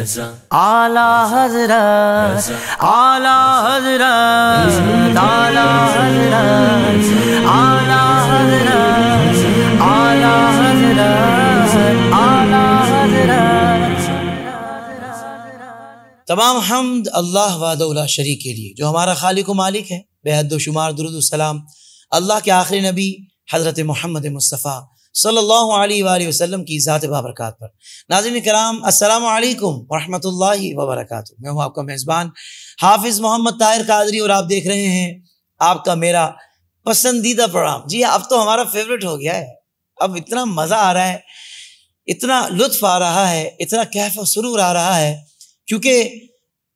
اعلیٰ حضرت اعلیٰ حضرت اعلیٰ حضرت اعلیٰ حضرت اعلیٰ حضرت اعلیٰ حضرت۔ تمام حمد اللہ وحدہ لا شریک کے لیے جو ہمارا خالق و مالک ہے، بے حد و شمار درود و سلام اللہ کے آخری نبی حضرت محمد مصطفیٰ صلی اللہ علیہ وآلہ وسلم کی ذات بابرکات پر۔ ناظرین کرام، السلام علیکم ورحمۃ اللہ وبرکاتہ۔ میں ہوں آپ کا میزبان حافظ محمد طاہر قادری اور آپ دیکھ رہے ہیں آپ کا میرا پسندیدہ پروگرام۔ جی اب تو ہمارا فیوریٹ ہو گیا ہے، اب اتنا مزہ آ رہا ہے، اتنا لطف آ رہا ہے، اتنا کیف و سرور آ رہا ہے، کیونکہ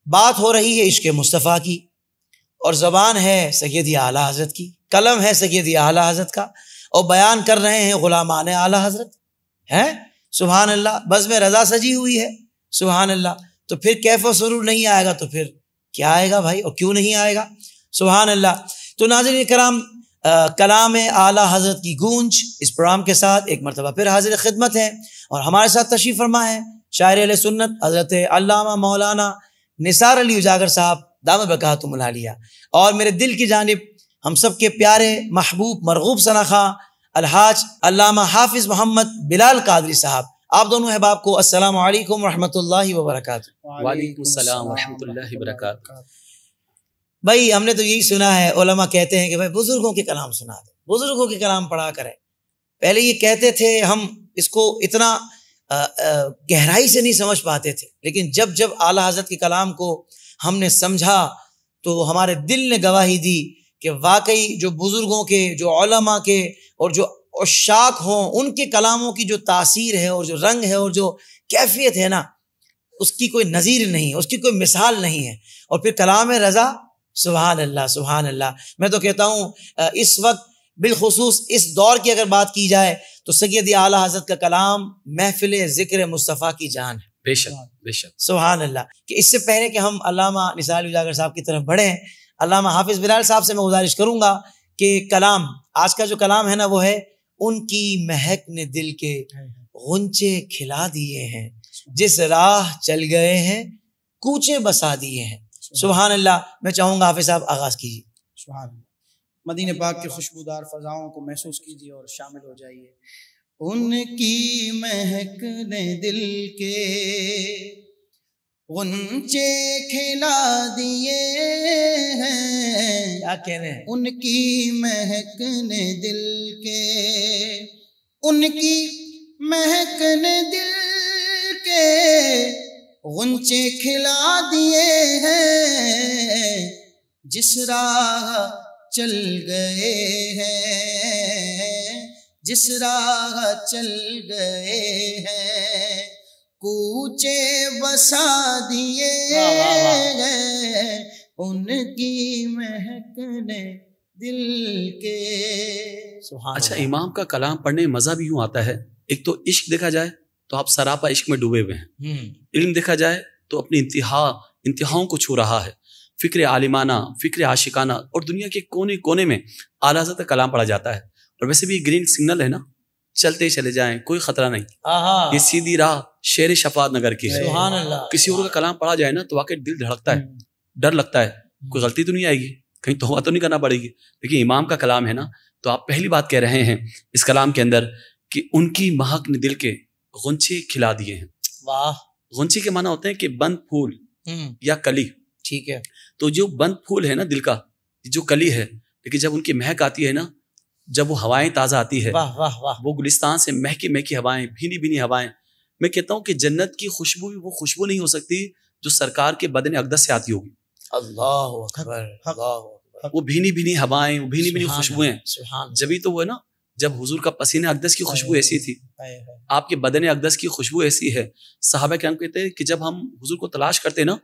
بات ہو رہی ہے عشق مصطفیٰ کی، اور زبان ہے سیدی اعلیٰ حضرت کی، قلم ہے سیدی اعلیٰ حضرت کا، اور بیان کر رہے ہیں غلامان اعلیٰ حضرت ہیں۔ سبحان اللہ، بزم رضا سجی ہوئی ہے، سبحان اللہ۔ تو پھر کیف و سرور نہیں آئے گا تو پھر کیا آئے گا بھائی، اور کیوں نہیں آئے گا؟ سبحان اللہ۔ تو ناظرین کرام، کلام اعلیٰ حضرت کی گونج اس پروگرام کے ساتھ ایک مرتبہ پھر حاضر خدمت ہے، اور ہمارے ساتھ تشریف فرما ہے شاعر اہل سنت حضرت علامہ مولانا نثار علی اجاگر صاحب دامت برکاتہم العالیہ، اور میرے دل کی جانب ہم سب کے پیارے محبوب مرغوب ثناخواں الحاج علامہ حافظ محمد بلال قادری صاحب۔ آپ دونوں احباب کو السلام علیکم ورحمۃ اللہ وبرکاتہ۔ وعلیکم السلام ورحمۃ اللہ وبرکاتہ۔ بھائی ہم نے تو یہی سنا ہے، علماء کہتے ہیں کہ بھائی بزرگوں کے کلام سنا دیں، بزرگوں کے کلام پڑھا کریں۔ پہلے یہ کہتے تھے، ہم اس کو اتنا گہرائی سے نہیں سمجھ پاتے تھے، لیکن جب جب اعلیٰ حضرت کے کلام کو ہم نے سمجھا تو ہمارے دل نے گواہی دی کہ واقعی جو بزرگوں کے، جو علماء کے اور جو عشاق ہوں، ان کے کلاموں کی جو تاثیر ہے اور جو رنگ ہے اور جو کیفیت ہے نا، اس کی کوئی نظیر نہیں ہے، اس کی کوئی مثال نہیں ہے۔ اور پھر کلام رضا، سبحان اللہ سبحان اللہ۔ میں تو کہتا ہوں اس وقت بالخصوص اس دور کی اگر بات کی جائے تو سیدی اعلیٰ حضرت کا کلام محفل ذکر مصطفیٰ کی جان ہے۔ بے شک بے شک، سبحان اللہ۔ کہ اس سے پہلے کہ ہم علامہ نثار علی اجاگر صاحب کی طرف بڑھیں، علامہ حافظ بلال صاحب سے میں گزارش کروں گا کہ کلام، آج کا جو کلام ہے نا، وہ ہے ان کی مہک نے دل کے غنچے کھلا دیے ہیں، جس راہ چل گئے ہیں کوچے بسا دیے ہیں۔ سبحان اللہ۔ میں چاہوں گا حافظ صاحب آغاز کیجیے۔ سبحان اللہ۔ مدینہ پاک کے خوشبودار فضاؤں کو محسوس کیجیے اور شامل ہو جائیے۔ ان کی مہک نے دل کے غنچے کھلا دیے ہیں، کیا کہہ رہے ہیں؟ ان کی مہک نے دل کے، ان کی مہک نے دل کے غنچے کھلا دیے ہیں، جس راہ چل گئے ہیں، جس راہ چل گئے ہیں کوچے بسا دیے ہیں، ان کی مہک نے دل کے۔ اچھا، امام کا کلام پڑھنے میں مزہ بھی یوں آتا ہے، ایک تو عشق دیکھا جائے تو آپ سراپا عشق میں ڈوبے ہوئے ہیں، علم دیکھا جائے تو اپنی انتہاؤں کو چھو رہا ہے، فکر عالمانہ، فکر عاشقانہ، اور دنیا کے کونے کونے میں اعلیٰ حضرت کا کلام پڑھا جاتا ہے۔ اور ویسے بھی گرین سگنل ہے نا، چلتے چلے جائیں، کوئی خطرہ نہیں، یہ سیدھی راہ شیر شفاعت نگر کی ہے۔ سبحان اللہ۔ کسی اور کا کلام پڑھا جائے نا تو واقعی دل دھڑکتا ہے، ڈر لگتا ہے کوئی غلطی تو نہیں آئے گی، کہیں توبہ تو نہیں کرنا پڑے گی۔ لیکن امام کا کلام ہے نا، تو آپ پہلی بات کہہ رہے ہیں اس کلام کے اندر کہ ان کی مہک نے دل کے غنچے کھلا دیے ہیں۔ واہ۔ غنچے کے معنی ہوتے ہیں کہ بند پھول یا کلی۔ ٹھیک ہے۔ تو جو بند پھول ہے نا دل کا، جو کلی ہے، لیکن جب ان کی مہک آتی ہے نا، جب وہ ہوائیں تازہ آتی ہے، واہ واہ واہ، وہ گلستان سے مہکی مہکی ہوائیں، بھینی بھینی ہوائیں، میں کہتا ہوں کہ جنت کی خوشبو بھی وہ خوشبو نہیں ہو سکتی جو سرکار کے بدن اقدس سے آتی ہوگی۔ اللہ اکبر، اللہ اکبر۔ وہ بھینی بھینی ہوائیں، وہ بھینی بھینی خوشبوئیں، سبحان جبھی تو وہ ہے نا، جب حضور کا پسینہ اقدس کی خوشبو ایسی تھی، آپ کے بدن اقدس کی خوشبو ایسی ہے، صحابہ کرام کہتے ہیں کہ جب ہم حضور کو تلاش کرتے نا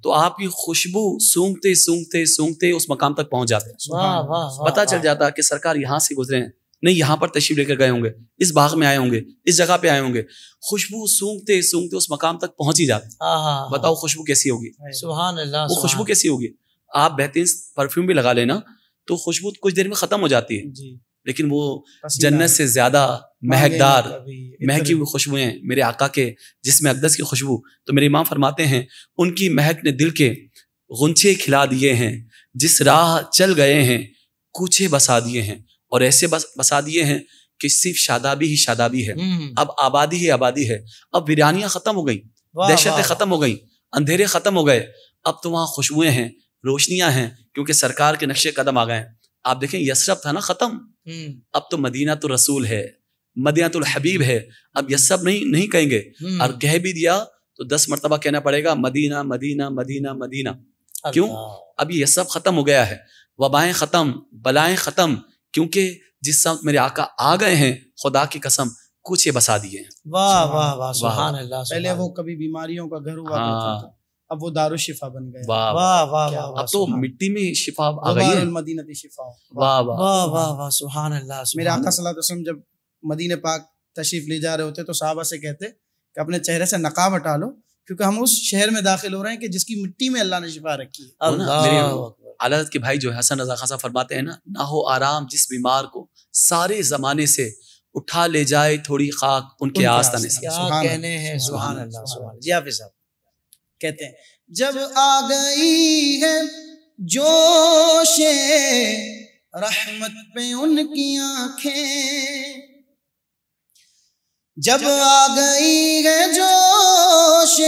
تو آپ کی خوشبو سونگتے سونگتے سونگتے اس مقام تک پہنچ جاتے ہیں، پتہ چل جاتا کہ سرکار یہاں سے گزرے ہیں، نہیں یہاں پر تشریف لے کر گئے ہوں گے، اس باغ میں آئے ہوں گے، اس جگہ پہ آئے ہوں گے، خوشبو سونگتے سونگتے اس مقام تک پہنچ ہی جاتے ہیں۔ بتاؤ خوشبو کیسی ہوگی؟ سبحان اللہ۔ وہ خوشبو کیسی ہوگی؟ آپ بہترین پرفیوم بھی لگا لینا تو خوشبو کچھ دیر میں ختم ہو جاتی ہے، لیکن وہ جنت سے زیادہ مہکدار مہکی ہوئی خوشبوئیں میرے آقا کے جس میں اقدس کی خوشبو. تو میرے امام فرماتے ہیں ان کی مہک نے دل کے غنچے کھلا دیے ہیں, جس راہ چل گئے ہیں کوچے بسا دیے ہیں, اور ایسے بسا دیے ہیں کہ صرف شادابی ہی شادابی ہے, اب آبادی ہی آبادی ہے. اب ویرانیاں ختم ہو گئیں, دہشتیں ختم ہو گئیں, اندھیرے ختم ہو گئے, اب تو وہاں خوشبوئیں ہیں, روشنیاں ہیں, کیونکہ سرکار کے نقش قدم آ گئے ہیں. آپ دیکھیں یثرب تھا نا ختم, اب تو مدینہ تو رسول ہے, مدینہ تو الحبیب ہے. اب یثرب نہیں کہیں گے, اور کہہ بھی دیا تو 10 مرتبہ کہنا پڑے گا مدینہ مدینہ مدینہ مدینہ. کیوں؟ اب یہ یثرب ختم ہو گیا ہے, وبائیں ختم, بلائیں ختم, کیونکہ جس وقت میرے آقا آ گئے ہیں خدا کی قسم کوچے بسا دیے ہیں. واہ واہ واہ سبحان اللہ. پہلے وہ کبھی بیماریوں کا گھر ہوا کرتا تھا, اب وہ دارالشفا بن گئے. واہ واہ واہ واہ, اب تو مٹی میں شفا آ گئی ہے, المدینہ شفا. واہ واہ واہ واہ واہ سبحان اللہ. میرے آقا صلی اللہ علیہ وسلم جب مدینہ پاک تشریف لے جا رہے ہوتے تو صحابہ سے کہتے کہ اپنے چہرے سے نقاب ہٹا لو, کیونکہ ہم اس شہر میں داخل ہو رہے ہیں کہ جس کی مٹی میں اللہ نے شفا رکھی ہے. اللہ اعلیٰ حضرت کے بھائی جو حسن رضا خان صاحب فرماتے ہیں نا, نہ ہو آرام جس بیمار کو سارے زمانے سے اٹھا لے جائے تھوڑی خاک ان کے آستانے سے. کیا کہنے ہیں, سبحان اللہ سبحان. جی حافظ صاحب کہتے ہیں جب آ گئی ہے جوش رحمت پہ ان کی آنکھیں, جب آ گئی ہے جوش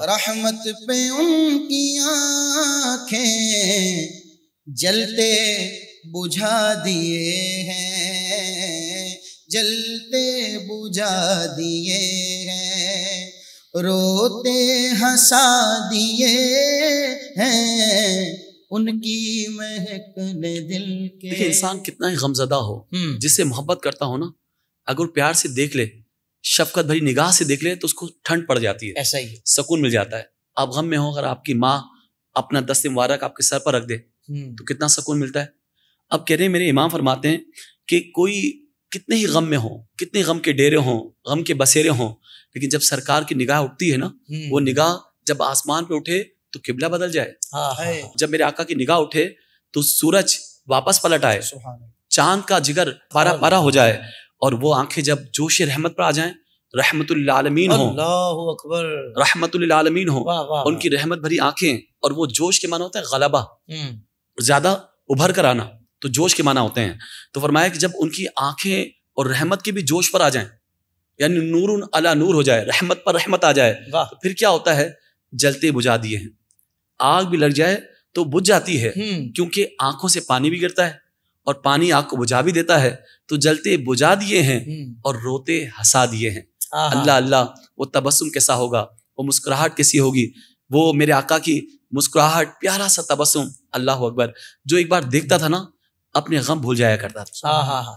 رحمت پہ ان کی آنکھیں, جلتے بجھا دیے ہیں, جلتے بجھا دیے ہیں, روتے ہنسا دیے ہیں, ان کی مہک نے دل کے. دیکھیں انسان کتنا ہی غمزدہ ہو, جس سے محبت کرتا ہو نا, اگر پیار سے دیکھ لے, شفقت بھری نگاہ سے دیکھ لے, تو اس کو ٹھنڈ پڑ جاتی ہے, ایسا ہی سکون مل جاتا ہے. آپ غم میں ہو, اگر آپ کی ماں اپنا دست مبارک آپ کے سر پر رکھ دے تو کتنا سکون ملتا ہے. اب کہہ رہے ہیں میرے امام فرماتے ہیں کہ کوئی کتنے ہی غم میں ہو, کتنے غم کے ڈیرے ہوں, غم کے بسیرے ہوں, لیکن جب سرکار کی نگاہ اٹھتی ہے نا, وہ نگاہ جب آسمان پہ اٹھے تو قبلہ بدل جائے. جب میرے آقا کی نگاہ اٹھے تو سورج واپس پلٹ آئے, چاند کا جگر پارا پارا ہو جائے, اور وہ آنکھیں جب جوش رحمت پر آ جائیں, رحمت للعالمین ہوں, اللہ اکبر, رحمت للعالمین ہوں, ان کی رحمت بھری آنکھیں, اور وہ جوش کے معنی ہوتا ہے غلبہ, زیادہ ابھر کر آنا, تو جوش کے معنی ہوتے ہیں. تو فرمایا کہ جب ان کی آنکھیں اور رحمت کے بھی جوش پر آ جائیں, یعنی نور علی نور ہو جائے, رحمت پر رحمت آ جائے, تو پھر کیا ہوتا ہے, جلتے بجھا دیے ہیں. آگ بھی لگ جائے تو بجھ جاتی ہے, کیونکہ آنکھوں سے پانی بھی گرتا ہے, اور پانی آگ کو بجھا بھی دیتا ہے, تو جلتے بجھا دیے ہیں اور روتے ہنسا دیے ہیں. اللہ اللہ, وہ تبسم کیسا ہوگا, وہ مسکراہٹ کیسی ہوگی, وہ میرے آقا کی مسکراہٹ, پیارا سا تبسم, اللہ اکبر, جو ایک بار دیکھتا تھا نا اپنے غم بھول جایا کرتا تھا.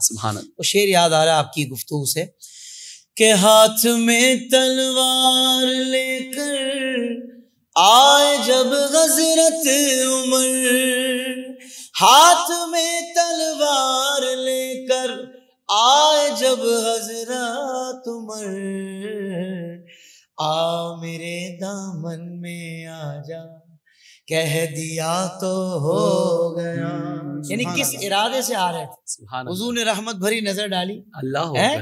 سبحان اللہ. وہ شعر یاد آ رہا ہے آپ کی گفتگو سے کہ ہاتھ میں تلوار لے کر آئے جب حضرت عمر, ہاتھ میں تلوار لے کر آئے جب حضرت عمر, آ میرے دامن میں آ جا, کہہ دیا تو ہو گیا. یعنی کس ارادے سے آ رہے تھے, حضور نے رحمت بھری نظر ڈالی, اللہ ہے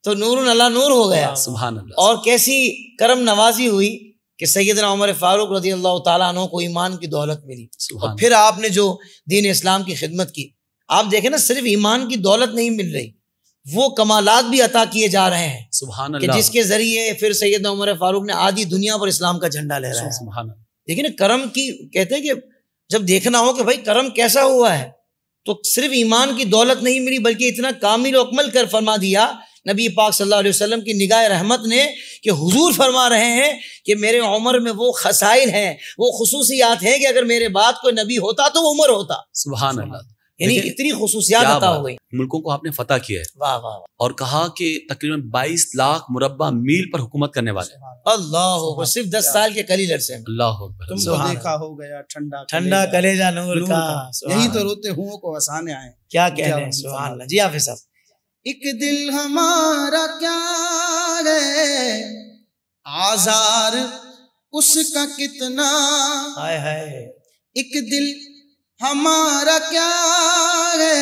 تو نور اللہ نور ہو گیا. سبحان اللہ. اور کیسی کرم نوازی ہوئی کہ سیدنا عمر فاروق رضی اللہ تعالیٰ عنہ کو ایمان کی دولت ملی, اور پھر آپ نے جو دین اسلام کی خدمت کی, آپ دیکھیں نا, صرف ایمان کی دولت نہیں مل رہی, وہ کمالات بھی عطا کیے جا رہے ہیں, سبحان اللہ, کہ جس کے ذریعے پھر سیدنا عمر فاروق نے آدھی دنیا پر اسلام کا جھنڈا لہرایا ہے. سبحان اللہ. دیکھیں نا, کرم کی کہتے ہیں کہ جب دیکھنا ہو کہ بھائی کرم کیسا ہوا ہے, تو صرف ایمان کی دولت نہیں ملی, بلکہ اتنا کامل و اکمل کر فرما دیا نبی پاک صلی اللہ علیہ وسلم کی نگاہ رحمت نے, کہ حضور فرما رہے ہیں کہ میرے عمر میں وہ خصائل ہیں, وہ خصوصیات ہیں کہ اگر میرے بعد کوئی نبی ہوتا تو وہ عمر ہوتا. سبحان اللہ. یعنی اتنی خصوصیات عطا ہو گئی. ملکوں کو آپ نے فتح کیا ہے, واہ واہ, اور کہا کہ تقریباً 22 لاکھ مربع میل پر حکومت کرنے والے. اللہ, صرف 10 سال کے قلیل عرصے میں. اللہ اکبر. تم کو دیکھا ہو گیا ٹھنڈا ٹھنڈا کلیجہ نور کا, یہی تو روتے ہوں کو ہنسانے آئے. کیا کہہ رہے ہیں, سبحان اللہ. جی حافظ صاحب. ایک دل ہمارا کیا ہے, آزار اس کا کتنا, ہائے ہائے, ایک دل ہمارا کیا ہے,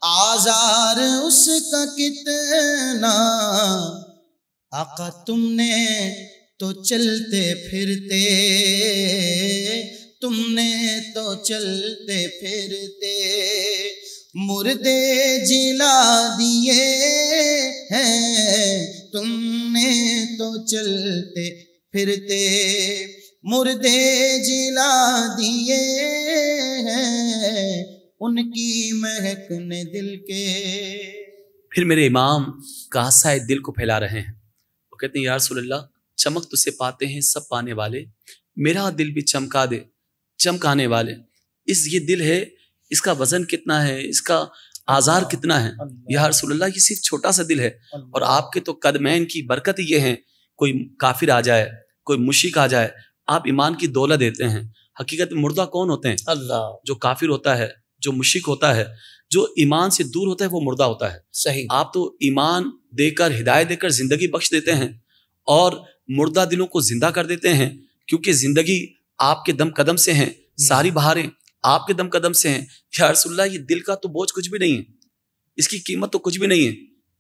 آزار اس کا کتنا، آقا تم نے تو چلتے پھرتے، تم نے تو چلتے پھرتے مردے جلا دیے ہیں، تم نے تو چلتے پھرتے مردے جلا دیے ہیں، ان کی مہک نے دل کے۔ پھر میرے امام کاسہ دل کو پھیلا رہے ہیں، وہ کہتے ہیں یا رسول اللہ چمک تو سے پاتے ہیں سب پانے والے، میرا دل بھی چمکا دے چمکانے والے۔ یہ دل ہے، اس کا وزن کتنا ہے، اس کا آزار کتنا ہے یا رسول اللہ، یہ صرف چھوٹا سا دل ہے، اور آپ کے تو قدمین کی برکت یہ ہے، کوئی کافر آ جائے، کوئی مشرک آ جائے، آپ ایمان کی دولت دیتے ہیں۔ حقیقت میں مردہ کون ہوتے ہیں؟ اللہ۔ جو کافر ہوتا ہے، جو مشرک ہوتا ہے، جو ایمان سے دور ہوتا ہے، وہ مردہ ہوتا ہے۔ صحیح۔ آپ تو ایمان دے کر، ہدایت دے کر زندگی بخش دیتے ہیں، اور مردہ دلوں کو زندہ کر دیتے ہیں، کیونکہ زندگی آپ کے دم قدم سے ہیں، ساری بہاریں آپ کے دم قدم سے ہیں۔ یا رسول اللہ، یہ دل کا تو بوجھ کچھ بھی نہیں ہے، اس کی قیمت تو کچھ بھی نہیں ہے،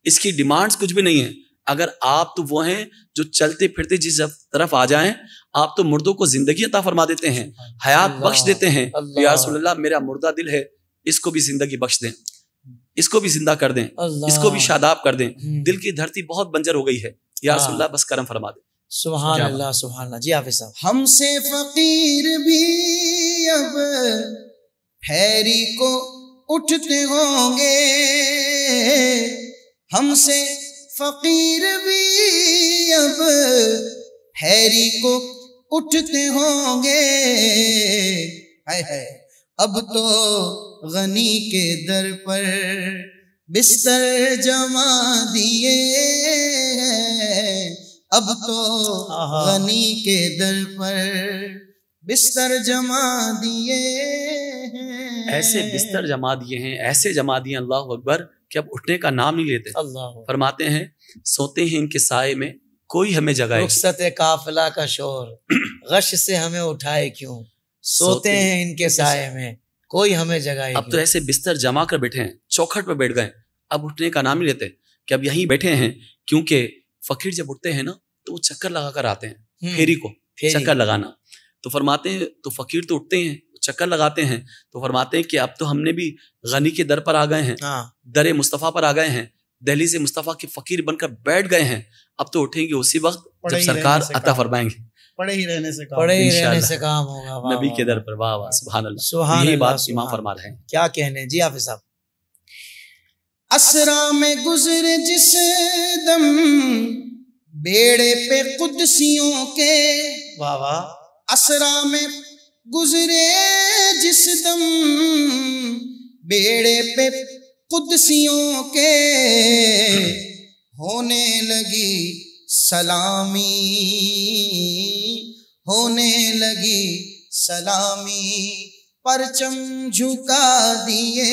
اس کی ڈیمانڈز کچھ بھی نہیں ہے۔ اگر آپ تو وہ ہیں جو چلتے پھرتے جس طرف آ جائیں، آپ تو مردوں کو زندگی عطا فرما دیتے ہیں، حیات بخش دیتے ہیں۔ یا رسول اللہ، میرا مردہ دل ہے، اس کو بھی زندگی بخش دیں، اس کو بھی زندہ کر دیں، اس کو بھی شاداب کر دیں۔ دل کی دھرتی بہت بنجر ہو گئی ہے، یا رسول اللہ بس کرم فرما دیں۔ سبحان اللہ سبحان اللہ۔ جی حافظ صاحب۔ ہم سے فقیر بھی اب پھیری کو اٹھتے ہوں گے، ہم سے فقیر بھی اب پھیری کو اٹھتے ہوں گے، ہائے ہائے اب تو غنی کے در پر بستر جما دیے ہیں، اب تو غنی کے در پر بستر جما دیے ہیں۔ ایسے بستر جما دیے ہیں، ایسے جما دیے، اللہ اکبر، کہ اب اٹھنے کا نام نہیں لیتے۔ اللہ فرماتے ہیں سوتے ہیں ان کے سائے میں کوئی ہمیں جگائے، رخصت قافلہ کا شور غش سے ہمیں اٹھائے کیوں، سوتے ہیں ان کے سائے میں کوئی ہمیں جگائے۔ اب تو ایسے بستر جما کر بیٹھے ہیں، چوکھٹ پہ بیٹھ گئے، اب اٹھنے کا نام نہیں لیتے کہ اب یہیں بیٹھے ہیں، کیونکہ فقیر جب اٹھتے ہیں نا تو وہ چکر لگا کر آتے ہیں، پھیری کو چکر لگانا۔ تو فرماتے ہیں تو فقیر تو اٹھتے ہیں، چکر لگاتے ہیں، تو فرماتے ہیں کہ اب تو ہم نے بھی غنی کے در پر آ گئے ہیں، در مصطفیٰ پر آ گئے ہیں، دہلیز مصطفیٰ کے فقیر بن کر بیٹھ گئے ہیں، اب تو اٹھیں گے اسی وقت جب سرکار عطا فرمائیں گے، پڑے ہی رہنے سے کام ہوگا نبی کے در پر۔ واہ واہ سبحان اللہ، یہی بات امام فرما رہے ہیں۔ کیا کہنے جی حافظ صاحب۔ اسرا میں گزرے جس دم بیڑے پہ قدسیوں کے، واہ واہ، اسرا میں گزرے جس دم بیڑے پہ قدسیوں کے، ہونے لگی سلامی، ہونے لگی سلامی، پرچم جھکا دیے۔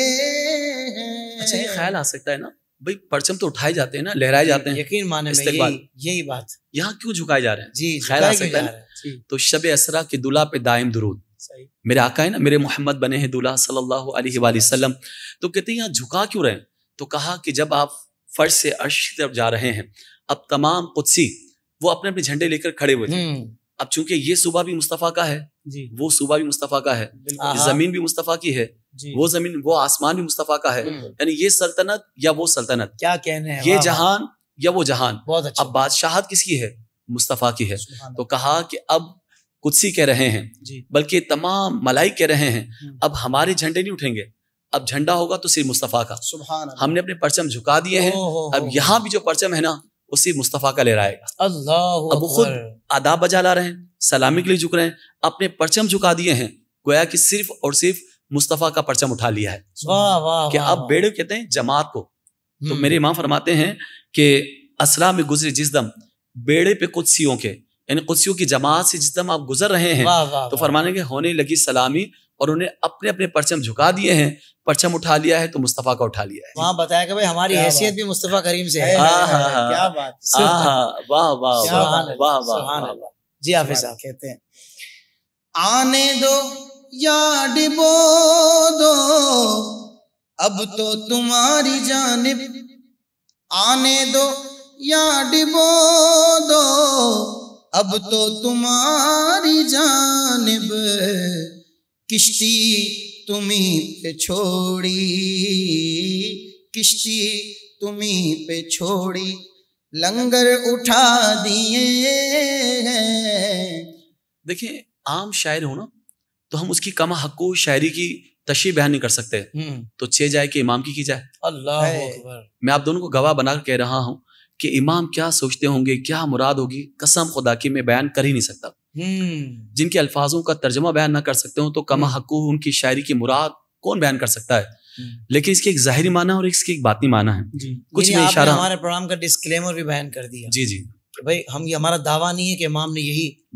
اچھا یہ خیال آ سکتا ہے نا بھئی پرچم تو اٹھائے جاتے ہیں نا، لہرائے جاتے ہیں، یقین مانے میں یہی بات، یہاں کیوں جھکائے جا رہے ہیں؟ جی خیال آ سکتا ہے۔ تو شب اسرا کے دلہا پہ دائم درود، میرے آقا ہے نا، میرے محمد بنے ہیں دلہا صلی اللہ علیہ وآلہ وسلم، تو کہتے ہیں یہاں جھکا کیوں رہے ہیں؟ تو کہا کہ جب آپ فرش سے عرش کی طرف جا رہے ہیں، اب تمام قدسی وہ اپنے اپنے جھنڈے لے کر کھڑے ہوئے تھے، اب چونکہ یہ صوبہ بھی مصطفیٰ کا ہے، وہ صوبہ بھی مصطفیٰ کا ہے، زمین بھی مصطفیٰ کی ہے، وہ زمین وہ آسمان بھی مصطفیٰ کا ہے، یعنی یہ سلطنت یا وہ سلطنت، کیا کہنے ہیں، یہ جہان یا وہ جہان، بہت اچھا۔ اب بادشاہت کس کی ہے؟ مصطفیٰ کی ہے۔ تو کہا کہ اب قدسی کہہ رہے ہیں، بلکہ تمام ملائک کہہ رہے ہیں، اب ہمارے جھنڈے نہیں اٹھیں گے، اب جھنڈا ہوگا تو صرف مصطفیٰ کا، ہم نے اپنے پرچم جھکا دیے ہیں، اب یہاں بھی جو پرچم ہے نا اسی مصطفیٰ کا لہرائے گا۔ اللہ اب وہ خود آداب بجا لا رہے ہیں، سلامی کے لیے جھک رہے ہیں، اپنے پرچم جھکا دیے ہیں، گویا کہ صرف اور صرف مصطفیٰ کا پرچم اٹھا لیا ہے، کہ اب بیڑے کہتے ہیں جماعت کو۔ تو میرے امام فرماتے ہیں کہ اسرا میں گزرے جس دم بیڑے پہ قدسیوں کے، یعنی قدسیوں کی جماعت سے جس دم آپ گزر رہے ہیں، تو فرمانے کے ہونے لگی سلامی، اور انہیں اپنے اپنے پرچم جھکا دیے ہیں، پرچم اٹھا لیا ہے تو مصطفیٰ کا اٹھا لیا ہے۔ وہاں بتایا کہ بھائی ہماری حیثیت بھی مصطفیٰ کریم سے ہے۔ کیا بات، واہ واہ واہ واہ۔ جی حافظ صاحب کہتے ہیں آنے دو یا ڈبو دو اب تو تمہاری جانب آنے دو یا ڈبو دو، اب تو تمہاری جانب کشتی تمہیں پہ چھوڑی، کشتی تمہیں پہ چھوڑی، لنگر اٹھا دیے ہیں۔ دیکھیں عام شاعر ہو نا تو ہم اس کی کم حق و شاعری کی تشریح بیان نہیں کر سکتے، تو چھ جائے کہ امام کی جائے۔ اللہ اکبر۔ میں آپ دونوں کو گواہ بنا کر کہہ رہا ہوں کہ امام کیا سوچتے ہوں گے، کیا مراد ہوگی، قسم خدا کی میں بیان کر ہی نہیں سکتا۔ جن کے الفاظوں کا ترجمہ بیان نہ کر سکتے ہوں تو کم حق ان کی شاعری کی مراد کون بیان کر سکتا ہے؟ لیکن اس کے ایک ظاہری معنی اور اس کے ایک باطنی معنی ہے۔ کچھ میں اشارہ ہمارے پروگرام کا ڈسکلیمر بھی بیان کر دیا۔ جی جی کہ بھائی ہم یہ ہمارا دعویٰ نہیں ہے کہ امام نے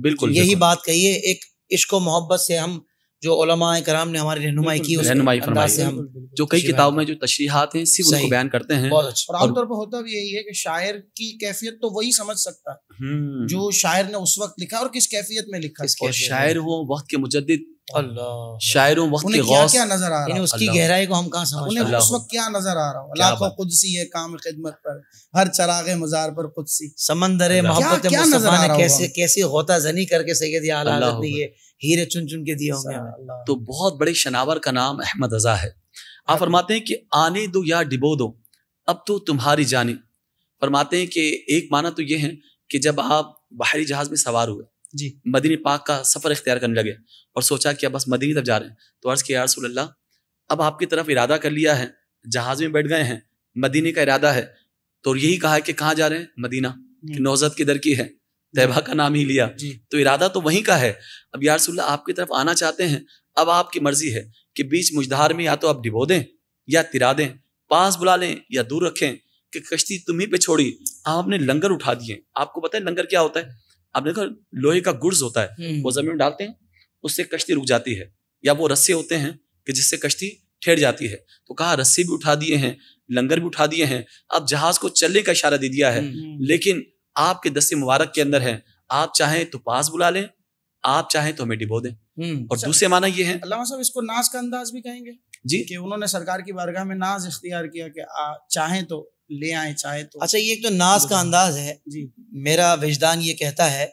بالکل یہی بات کہی ہے، ایک عشق و محبت سے ہم جو علماء کرام نے ہماری رہنمائی کی، رہنمائی فرمائی، جو کئی کتابوں میں جو تشریحات ہیں صرف ان کو بیان کرتے ہیں۔ اور عام طور پر ہوتا بھی یہی ہے کہ شاعر کی کیفیت تو وہی سمجھ سکتا ہے جو شاعر نے اس وقت لکھا اور کس کیفیت میں لکھا، اور شاعر ہوں وقت کے مجدد، اللہ شاعر ہوں وقت کے غوث، کیا نظر آ رہا ہے، اس کی گہرائی کو ہم کہاں سمجھ انہیں اس وقت کیا نظر آ رہا ہو، لاکھوں قدسی ہے کام خدمت پر، ہر چراغ مزار پر قدسی، سمندر محبت مصطفیٰ نے کیسی غوطہ زنی کر کے سید اعلیٰ حضرت نے یہ ہیرے چن چن کے دیے ہوں گے۔ تو بہت بڑے شناور کا نام احمد رضا ہے۔ آپ فرماتے ہیں کہ آنے دو یا ڈبو دو، اب تو تمہاری جانب۔ فرماتے ہیں کہ ایک معنی تو یہ ہے کہ جب آپ بحری جہاز میں سوار ہوئے، جی مدینہ پاک کا سفر اختیار کرنے لگے اور سوچا کہ اب بس مدینہ طرف جا رہے ہیں، تو عرض کیا یا رسول اللہ اب آپ کی طرف ارادہ کر لیا ہے، جہاز میں بیٹھ گئے ہیں، مدینہ کا ارادہ ہے، تو یہی کہا ہے کہ کہاں جا رہے ہیں؟ مدینہ، کہ نوزت کدھر کی ہے؟ طیبہ کا نام ہی لیا، تو ارادہ تو وہیں کا ہے۔ اب یا رسول اللہ آپ کی طرف آنا چاہتے ہیں، اب آپ کی مرضی ہے کہ بیچ مجدہار میں یا تو آپ ڈبو دیں یا ترا دیں، پاس بلا لیں یا دور رکھیں، کہ کشتی تمہیں پہ چھوڑی۔ آپ نے لنگر اٹھا دیے۔ آپ کو پتہ ہے لنگر کیا ہوتا ہے؟ آپ نے دیکھا لوہے کا گرز ہوتا ہے، وہ زمین میں ڈالتے ہیں، اس سے کشتی رک جاتی ہے، یا وہ رسے ہوتے ہیں کہ جس سے کشتی ٹھہر جاتی ہے۔ تو کہا رسے بھی اٹھا دیے ہیں، لنگر بھی اٹھا دیے ہیں، اب جہاز کو چلنے کا اشارہ دے دیا ہے، لیکن آپ کے دست مبارک کے اندر ہے، آپ چاہیں تو پاس بلا لیں، آپ چاہیں تو ہمیں ڈبو دیں۔ اور دوسرے معنی یہ ہے، علامہ صاحب اس کو ناز کا انداز بھی کہیں گے جی کہ انہوں نے سرکار کی بارگاہ میں ناز اختیار کیا کہ چاہیں تو لے آئیں، چاہیں تو۔ اچھا، یہ ایک تو ناز کا انداز ہے۔ جی میرا وجدان یہ کہتا ہے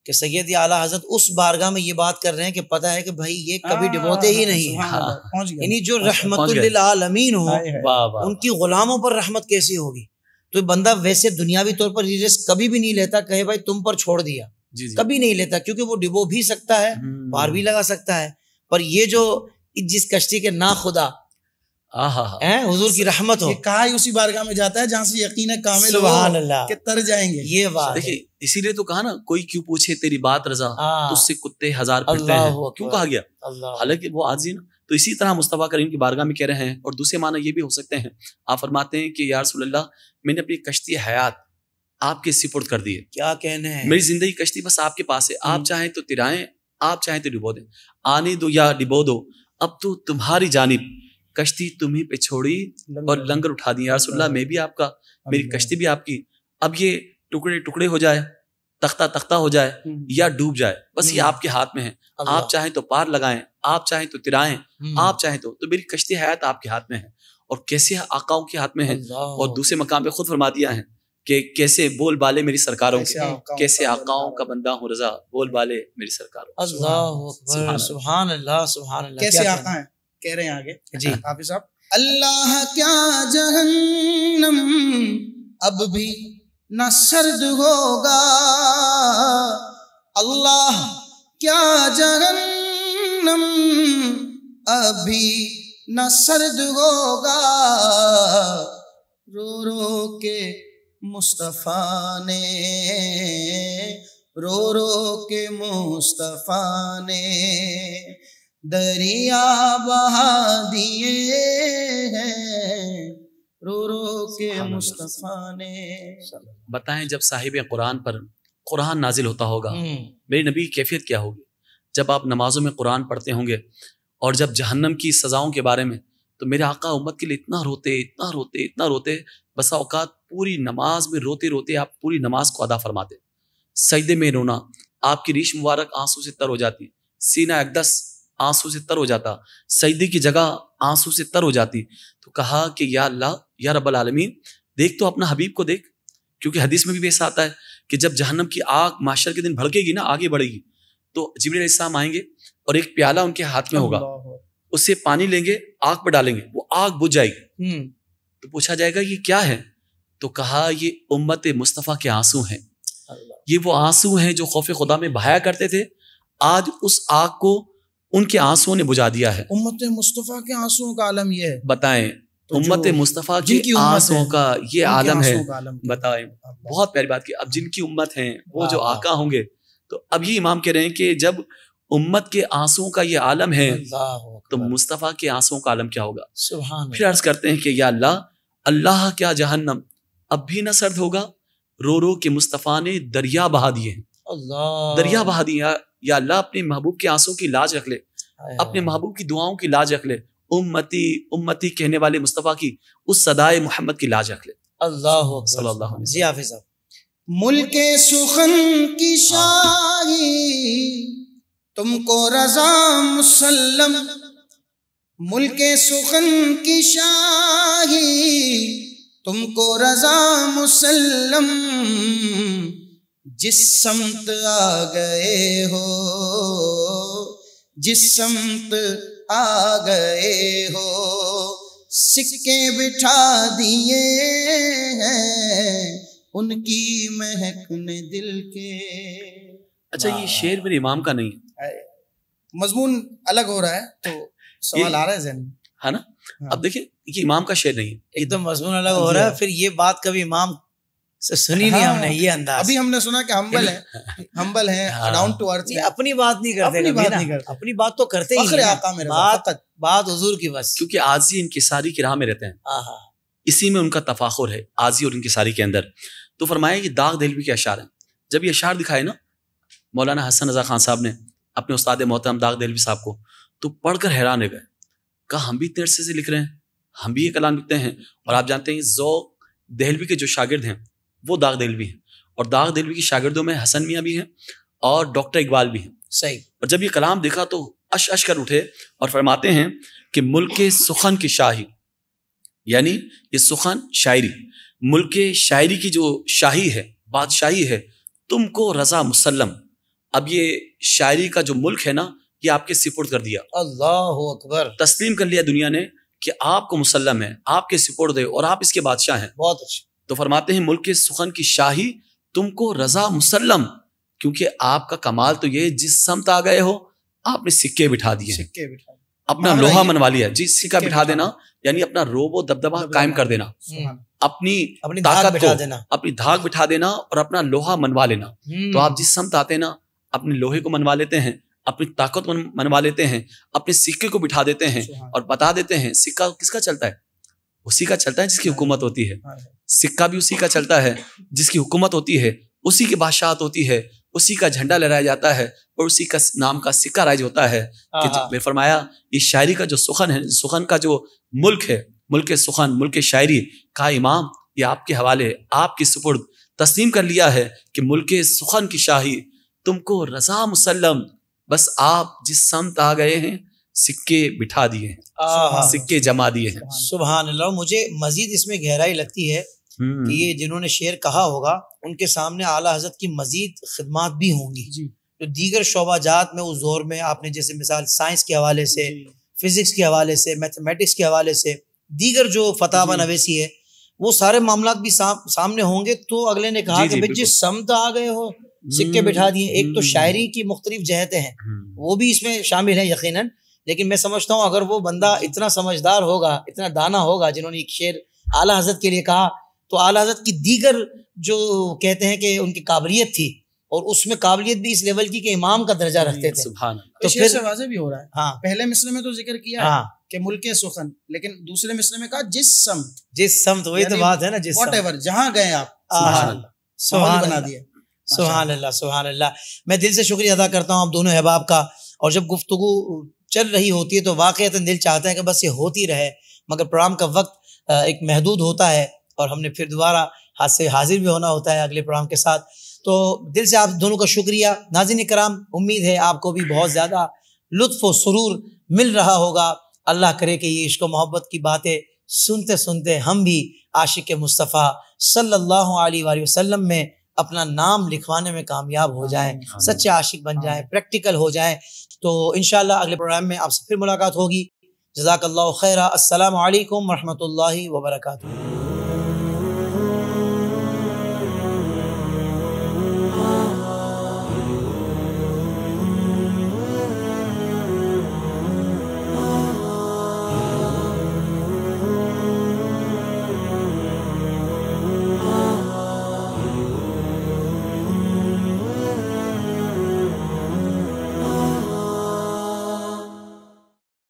کہ سید اعلیٰ حضرت اس بارگاہ میں یہ بات کر رہے ہیں کہ پتہ ہے کہ بھائی یہ کبھی ڈبوتے ہی نہیں ہیں، یعنی جو رحمت للعالمین ہو ان کی غلاموں پر رحمت کیسی ہوگی؟ تو بندہ ویسے دنیاوی طور پر یہ رزق کبھی بھی نہیں لیتا کہے بھائی تم پر چھوڑ دیا، کبھی نہیں لیتا، کیونکہ وہ ڈبو بھی سکتا ہے، پار بھی لگا سکتا ہے، پر یہ جو جس کشتی کے نا خدا حضور کی رحمت ہو، کہا ہی اسی بارگاہ میں جاتا ہے جہاں سے یقین کامل سبحان اللہ کہ تر جائیں گے۔ یہ بات دیکھیے اسی لیے تو کہا نا کوئی کیوں پوچھے تیری بات رضا، تجھ سے کتے ہزار پھرتے ہیں، کیوں کہا گیا؟ حالانکہ وہ عاجزی نا۔ تو اسی طرح مصطفیٰ کریم کی بارگاہ میں کہہ رہے ہیں۔ اور دوسرے معنی یہ بھی ہو سکتے ہیں، آپ فرماتے ہیں کہ یا رسول اللہ میں نے اپنی کشتی حیات آپ کے سپرد کر دی ہے، کیا کہنے ہیں، میری زندگی کشتی بس آپ کے پاس ہے، آپ چاہیں تو ترائیں، آپ چاہیں تو ڈبو دیں، آنے دو یا ڈبو دو، اب تو تمہاری جانب کشتی تمہیں پہ چھوڑی اور لنگر اٹھا دیا۔ یا رسول اللہ میں بھی آپ کا، میری کشتی بھی آپ کی، اب یہ ٹکڑے ٹکڑے ہو جائے، تختہ تختہ ہو جائے یا ڈوب جائے، بس یہ آپ کے ہاتھ میں ہے، آپ چاہیں تو پار لگائیں، آپ چاہیں تو ترائیں، آپ چاہیں تو میری کشتی حیات آپ کے ہاتھ میں ہے۔ اور کیسے آقاؤں کے ہاتھ میں ہے، اور دوسرے مقام پہ خود فرما دیا ہے کہ کیسے بول بالے میری سرکاروں کے، کیسے آقاؤں کا بندہ ہوں رضا، بول بالے میری سرکاروں۔ اللہ اکبر، سبحان اللہ سبحان اللہ۔ کیسے آقا ہیں کہہ رہے ہیں آگے جی حافظ صاحب، اللہ کیا جہنم اب بھی نہ سرد ہوگا، اللہ کیا جہنم ابھی نہ سرد ہوگا، رو رو کے مصطفیٰ نے، رو رو کے مصطفیٰ نے دریا بہا دیے ہیں، رو رو کے مصطفیٰ نے۔ بتائیں جب صاحب قرآن پر قرآن نازل ہوتا ہوگا میری نبی کی کیفیت کیا ہوگی؟ جب آپ نمازوں میں قرآن پڑھتے ہوں گے اور جب جہنم کی سزاؤں کے بارے میں، تو میرے آقا امت کے لیے اتنا روتے اتنا روتے اتنا روتے، بسا اوقات پوری نماز میں روتے روتے آپ پوری نماز کو ادا فرماتے، سجدے میں رونا، آپ کی ریش مبارک آنسو سے تر ہو جاتی، سینہ اقدس آنسو سے تر ہو جاتا, سجدے کی جگہ آنسو سے تر ہو جاتی. تو کہا کہ یا اللہ, یا رب العالمین, دیکھ تو اپنا حبیب کو دیکھ, کیونکہ حدیث میں بھی ایسا آتا ہے کہ جب جہنم کی آگ محشر کے دن بھڑکے گی نا, آگے بڑھے گی, تو جبریل علیہ السلام آئیں گے اور ایک پیالہ ان کے ہاتھ میں ہوگا, اس سے پانی لیں گے, آگ پہ ڈالیں گے, وہ آگ بجھ جائے گی. تو پوچھا جائے گا یہ کیا ہے؟ تو کہا یہ امت مصطفیٰ کے آنسو ہیں. یہ وہ آنسو ہیں جو خوف خدا میں بہایا کرتے تھے, آج اس آگ کو ان کے آنسو نے بجھا دیا ہے. امت مصطفیٰ کے آنسو کا عالم یہ ہے. بتائیں, امت مصطفیٰ کے آنسو کا یہ عالم ہے. بتائیں, بہت پیاری بات کی. اب جن کی امت ہیں وہ جو آقا ہوں گے, تو اب یہ امام کہہ رہے ہیں کہ جب امت کے آنسو کا یہ عالم ہے تو مصطفیٰ کے آنسو کا عالم کیا ہوگا. پھر عرض کرتے ہیں کہ یا اللہ, اللہ کیا جہنم اب بھی نہ سرد ہوگا, رو رو کے مصطفیٰ نے دریا بہا دیے ہیں, دریا بہا دیے. یا اللہ اپنے محبوب کے آنسوں کی لاج رکھ لے, اپنے محبوب کی دعاؤں کی لاج رکھ لے, امتی امتی کہنے والے مصطفیٰ کی اس صدائے محمد کی لاج رکھ لے. اللہ صلی اللہ علیہ وسلم. جی حافظ صاحب. ملک سخن کی شاہی تم کو رضا مسلم, ملک سخن کی شاہی تم کو رضا مسلم, جس سمت آ گئے ہو, جس سمت آ گئے ہو, سکے بٹھا دیے ہیں ان کی مہک نے دل کے. اچھا, یہ شعر میرے امام کا نہیں, مضمون الگ ہو رہا ہے تو سوال آ رہا ہے ذہن میں, ہے نا. اب دیکھیں یہ امام کا شعر نہیں ہے, ایک دم مضمون الگ ہو رہا ہے. پھر یہ بات کبھی امام سے سنی نہیں ہم نے, یہ انداز. ابھی ہم نے سنا کہ ہمبل ہیں, ڈاؤن ٹو ارتھ, اپنی بات نہیں کرتے, اپنی بات تو کرتے ہی, بات حضور کی بس, کیونکہ عاجزی انکساری کی راہ میں رہتے ہیں, اسی میں ان کا تفاخر ہے, عاجزی اور انکساری کے اندر. تو فرمایا یہ داغ دہلوی کے اشعار ہیں. جب یہ اشعار دکھائے نا مولانا حسن رضا خان صاحب نے اپنے استاد محترم داغ دہلوی صاحب کو, تو پڑھ کر حیران رہ گئے. کہا ہم بھی اتنے عرصے سے لکھ رہے ہیں, ہم بھی یہ کلام لکھتے ہیں, اور آپ جانتے ہیں ذوق دہلوی کے جو شاگرد ہیں وہ داغ دہلوی ہیں, اور داغ دہلوی کے شاگردوں میں حسن میاں بھی ہیں اور ڈاکٹر اقبال بھی ہیں. صحیح. اور جب یہ کلام دیکھا تو اش اش کر اٹھے اور فرماتے ہیں کہ ملک سخن کی شاہی, یعنی یہ سخن شاعری, ملک شاعری کی جو شاہی ہے, بادشاہی ہے, تم کو رضا مسلم. اب یہ شاعری کا جو ملک ہے نا, یہ آپ کے سپرد کر دیا. اللہ اکبر. تسلیم کر لیا دنیا نے کہ آپ کو مسلم ہے, آپ کے سپرد ہے, اور آپ اس کے بادشاہ ہیں. بہت اچھا. تو فرماتے ہیں ملک سخن کی شاہی تم کو رضا مسلم, کیونکہ آپ کا کمال تو یہ جس سمت آ گئے ہو آپ نے سکے بٹھا دیے ہیں, اپنا لوہا منوا لیا. جی, سکہ بٹھا دینا یعنی اپنا روب و دبدبہ قائم کر دینا, اپنی طاقت کو, اپنی دھاک بٹھا دینا اور اپنا لوہا منوا لینا. تو آپ جس سمت آتے نا اپنے لوہے کو منوا لیتے ہیں, اپنی طاقت منوا لیتے ہیں, اپنے سکے کو بٹھا دیتے ہیں اور بتا دیتے ہیں سکہ کس کا چلتا ہے, اسی کا چلتا ہے جس کی حکومت ہوتی ہے. سکہ بھی اسی کا چلتا ہے جس کی حکومت ہوتی ہے, اسی کی بادشاہت ہوتی ہے, اسی کا جھنڈا لہرایا جاتا ہے اور اسی کا نام کا سکہ رائج ہوتا ہے. کہ فرمایا یہ شاعری کا جو سخن ہے, سخن کا جو ملک ہے, ملک سخن, ملک شاعری کا امام, یہ آپ کے حوالے, آپ کی سپرد. تسلیم کر لیا ہے کہ ملک سخن کی شاہی تم کو رضا مسلم, بس آپ جس سمت آ گئے ہیں سکے بٹھا دیے ہیں, سکے جما دیے ہیں. سبحان اللہ. مجھے مزید اس میں گہرائی لگتی ہے کہ یہ جنہوں نے شعر کہا ہوگا ان کے سامنے اعلیٰ حضرت کی مزید خدمات بھی ہوں گی جو دیگر شعبہ جات میں اس دور میں, آپ نے جیسے مثال سائنس کے حوالے سے, فزکس کے حوالے سے, میتھمیٹکس کے حوالے سے, دیگر جو فتاوی نویسی ہے, وہ سارے معاملات بھی سامنے ہوں گے. تو اگلے نے کہا کہ جس سمت آ گئے ہو سکے بٹھا دیے. ایک تو شاعری کی مختلف جہتیں ہیں, وہ بھی اس میں شامل ہیں یقیناً, لیکن میں سمجھتا ہوں اگر وہ بندہ اتنا سمجھدار ہوگا, اتنا دانا ہوگا, جنہوں نے ایک شعر اعلیٰ حضرت کے لیے کہا, تو اعلیٰ حضرت کی دیگر جو کہتے ہیں کہ ان کی قابلیت تھی, اور اس میں قابلیت بھی اس لیول کی کہ امام کا درجہ رکھتے تھے. تو پھر سے واضح بھی ہو رہا ہے. ہاں, پہلے مصرع میں تو ذکر کیا ہے کہ ملک سخن, لیکن دوسرے مصرع میں کہا جس سمت, وہی تو بات ہے نا, جس واٹ ایور, جہاں گئے آپ. سبحان اللہ, سبحان اللہ, سبحان اللہ. میں دل سے شکریہ ادا کرتا ہوں آپ دونوں احباب کا. اور جب گفتگو چل رہی ہوتی ہے تو واقعتاً دل چاہتا ہے کہ بس یہ ہوتی رہے, مگر پروگرام کا وقت ایک محدود ہوتا ہے اور ہم نے پھر دوبارہ ہاتھ سے حاضر بھی ہونا ہوتا ہے اگلے پروگرام کے ساتھ. تو دل سے آپ دونوں کا شکریہ. ناظرین کرام, امید ہے آپ کو بھی بہت زیادہ لطف و سرور مل رہا ہوگا. اللہ کرے کہ یہ عشق و محبت کی باتیں سنتے سنتے ہم بھی عاشق مصطفیٰ صلی اللہ علیہ وآلہ وسلم میں اپنا نام لکھوانے میں کامیاب ہو جائیں, سچے عاشق بن جائیں, پریکٹیکل ہو جائیں. تو انشاءاللہ اگلے پروگرام میں آپ سے پھر ملاقات ہوگی. جزاک اللہ خیرہ. السلام علیکم ورحمۃ اللہ وبرکاتہ.